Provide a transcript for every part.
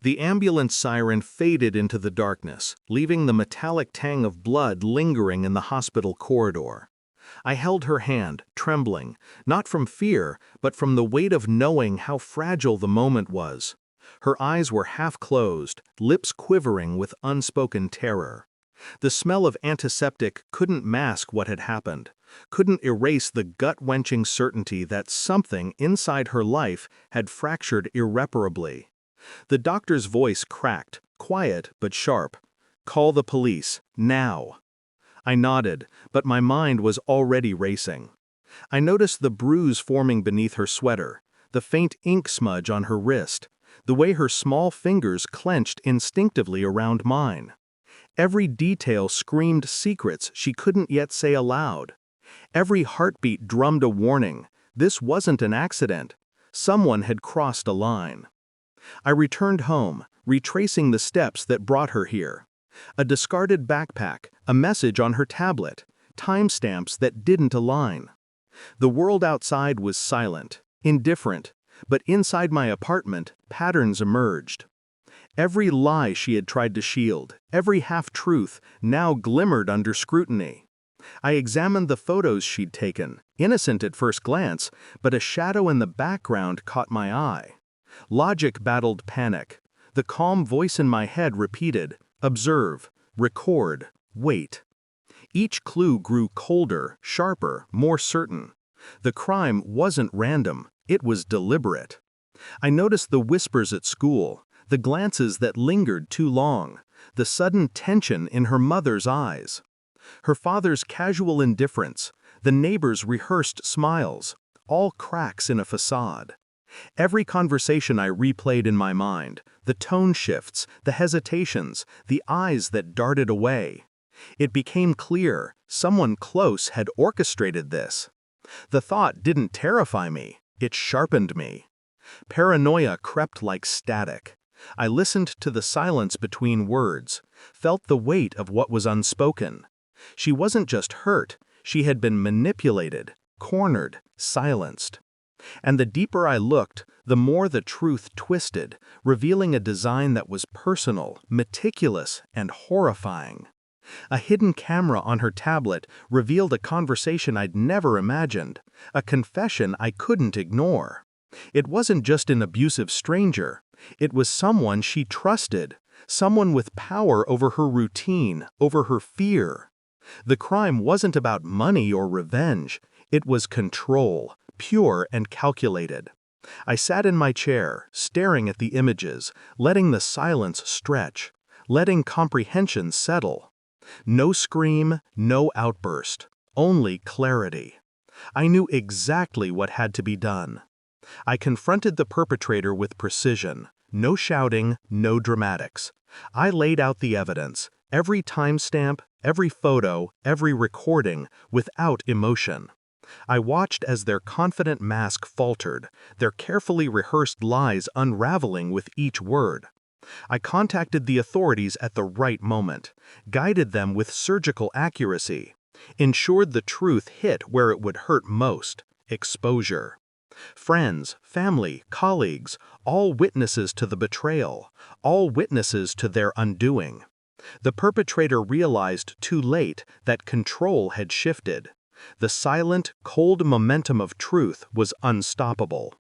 The ambulance siren faded into the darkness, leaving the metallic tang of blood lingering in the hospital corridor. I held her hand, trembling, not from fear, but from the weight of knowing how fragile the moment was. Her eyes were half closed, lips quivering with unspoken terror. The smell of antiseptic couldn't mask what had happened, couldn't erase the gut-wrenching certainty that something inside her life had fractured irreparably. The doctor's voice cracked, quiet but sharp. "Call the police, now." I nodded, but my mind was already racing. I noticed the bruise forming beneath her sweater, the faint ink smudge on her wrist, the way her small fingers clenched instinctively around mine. Every detail screamed secrets she couldn't yet say aloud. Every heartbeat drummed a warning. This wasn't an accident. Someone had crossed a line. I returned home, retracing the steps that brought her here. A discarded backpack, a message on her tablet, timestamps that didn't align. The world outside was silent, indifferent, but inside my apartment, patterns emerged. Every lie she had tried to shield, every half-truth, now glimmered under scrutiny. I examined the photos she'd taken, innocent at first glance, but a shadow in the background caught my eye. Logic battled panic. The calm voice in my head repeated, "Observe, record, wait." Each clue grew colder, sharper, more certain. The crime wasn't random, it was deliberate. I noticed the whispers at school, the glances that lingered too long, the sudden tension in her mother's eyes. Her father's casual indifference, the neighbors' rehearsed smiles, all cracks in a facade. Every conversation I replayed in my mind, the tone shifts, the hesitations, the eyes that darted away. It became clear someone close had orchestrated this. The thought didn't terrify me, it sharpened me. Paranoia crept like static. I listened to the silence between words, felt the weight of what was unspoken. She wasn't just hurt, she had been manipulated, cornered, silenced. And the deeper I looked, the more the truth twisted, revealing a design that was personal, meticulous, and horrifying. A hidden camera on her tablet revealed a conversation I'd never imagined, a confession I couldn't ignore. It wasn't just an abusive stranger, it was someone she trusted, someone with power over her routine, over her fear. The crime wasn't about money or revenge, it was control, pure and calculated. I sat in my chair, staring at the images, letting the silence stretch, letting comprehension settle. No scream, no outburst, only clarity. I knew exactly what had to be done. I confronted the perpetrator with precision, no shouting, no dramatics. I laid out the evidence, every timestamp, every photo, every recording, without emotion. I watched as their confident mask faltered, their carefully rehearsed lies unraveling with each word. I contacted the authorities at the right moment, guided them with surgical accuracy, ensured the truth hit where it would hurt most, exposure. Friends, family, colleagues, all witnesses to the betrayal, all witnesses to their undoing. The perpetrator realized too late that control had shifted. The silent, cold momentum of truth was unstoppable.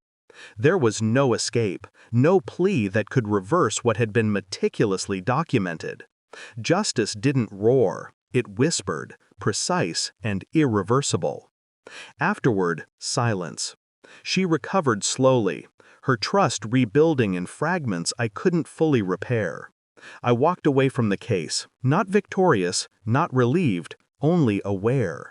There was no escape, no plea that could reverse what had been meticulously documented. Justice didn't roar, it whispered, precise and irreversible. Afterward, silence. She recovered slowly, her trust rebuilding in fragments I couldn't fully repair. I walked away from the case, not victorious, not relieved, only aware.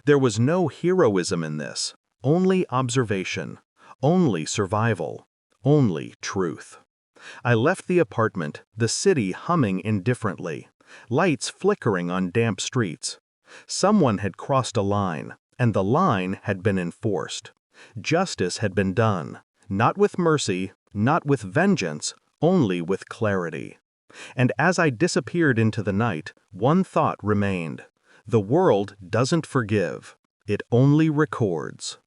There was no heroism in this, only observation, only survival, only truth. I left the apartment, the city humming indifferently, lights flickering on damp streets. Someone had crossed a line, and the line had been enforced. Justice had been done, not with mercy, not with vengeance, only with clarity. And as I disappeared into the night, one thought remained. The world doesn't forgive, it only records.